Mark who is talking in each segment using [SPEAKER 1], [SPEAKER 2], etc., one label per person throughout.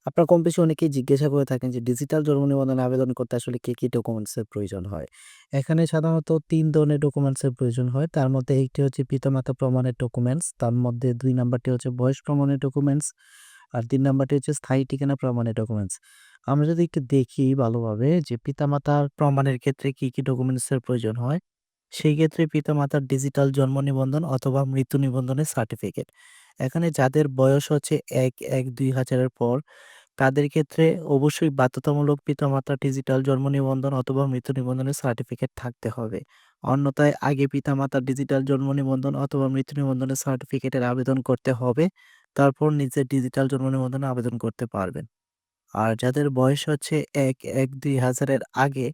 [SPEAKER 1] আপনার কম বেশি অনেকেই জিজ্ঞাসা করে থাকেন যে ডিজিটাল জন্ম নিবন্ধনে আবেদন করতে আসলে কি ডকুমেন্টস এর প্রয়োজন হয়? এখানে সাধারণত ৩ ধরনের ডকুমেন্টস এর প্রয়োজন হয়। তার মধ্যে একটি হচ্ছে পিতামাতা প্রমাণের ডকুমেন্টস, তার মধ্যে ২ নাম্বারটি হচ্ছে বয়স প্রমাণের ডকুমেন্টস, আর ৩ নাম্বারটি হচ্ছে স্থায়ী ঠিকানা প্রমাণের ডকুমেন্টস। আমরা যদি একটু দেখি ভালোভাবে যে পিতামাতার প্রমাণের ক্ষেত্রে কি ডকুমেন্টস এর প্রয়োজন হয়, সেই ক্ষেত্রে পিতামাতার ডিজিটাল জন্ম নিবন্ধন অথবা মৃত্যু নিবন্ধনের সার্টিফিকেট। এখানে যাদের বয়স হচ্ছে ১-১-২০০০ এর পর তাদের ক্ষেত্রে অবশ্যই বাধ্যতামূলক পিতামাতার ডিজিটাল জন্ম নিবন্ধন অথবা মৃত্যু নিবন্ধনের সার্টিফিকেট থাকতে হবে। অন্যথায় আগে পিতামাতার ডিজিটাল জন্ম নিবন্ধন অথবা মৃত্যু নিবন্ধনের সার্টিফিকেটের আবেদন করতে হবে। তারপর নিজের ডিজিটাল জন্ম নিবন্ধনে আবেদন করতে পারবেন। আর যাদের বয়স হচ্ছে ১-১-২০০০ এর আগে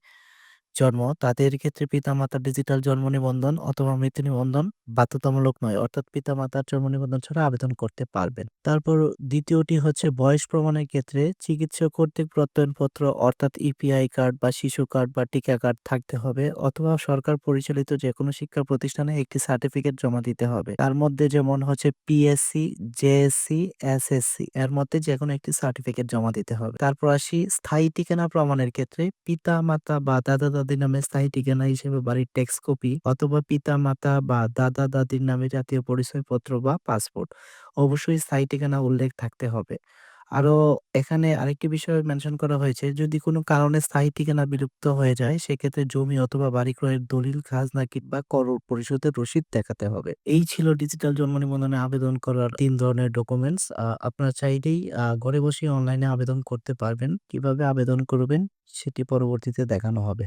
[SPEAKER 1] জন্ম, তাদের ক্ষেত্রে পিতামাতার ডিজিটাল জন্ম নিবন্ধন অথবা মৃত্যু নিবন্ধন বাধ্যতামূলক নয়। অর্থাৎ পিতামাতার জন্ম নিবন্ধন ছাড়া আবেদন করতে পারবেন। তারপর ২য় টি হচ্ছে বয়স প্রমাণের ক্ষেত্রে চিকিৎসক কর্তৃক প্রত্যয়নপত্র অর্থাৎ ইপিআই কার্ড বা শিশু কার্ড বা টিকা কার্ড থাকতে হবে অথবা সরকার পরিচালিত যেকোনো শিক্ষা প্রতিষ্ঠানে একটি সার্টিফিকেট জমা দিতে হবে। তার মধ্যে যেমন হচ্ছে পিএসসি, জেএসসি, এসএসসি এর মধ্যে যেকোনো একটি সার্টিফিকেট জমা দিতে হবে। তারপর আসি স্থায়ী ঠিকানা প্রমাণের ক্ষেত্রে পিতা-মাতা বা দাদা-দাদির নামে স্থায়ী ঠিকানা হিসেবে বাড়ির টেক্সট কপি অথবা পিতা-মাতা বা দাদা-দাদির নামে জাতীয় পরিচয়পত্র বা পাসপোর্ট। অবশ্যই স্থায়ী ঠিকানা উল্লেখ থাকতে হবে। আরো এখানে আরেকটি বিষয় মেনশন করা হয়েছে, যদি কোনো কারণে স্থায়ী ঠিকানা বিলুপ্ত হয়ে যায় সেক্ষেত্রে জমি অথবা বাড়ি ক্রয়ের দলিল, খাজনা কিংবা কর পরিশোধের রসিদ দেখাতে হবে। এই ছিল ডিজিটাল জন্ম নিবন্ধনে আবেদন করার ৩ ধরনের ডকুমেন্টস। আপনারা চাইলেই ঘরে বসেই অনলাইনে আবেদন করতে পারবেন। কিভাবে আবেদন করবেন সেটি পরবর্তীতে দেখানো হবে।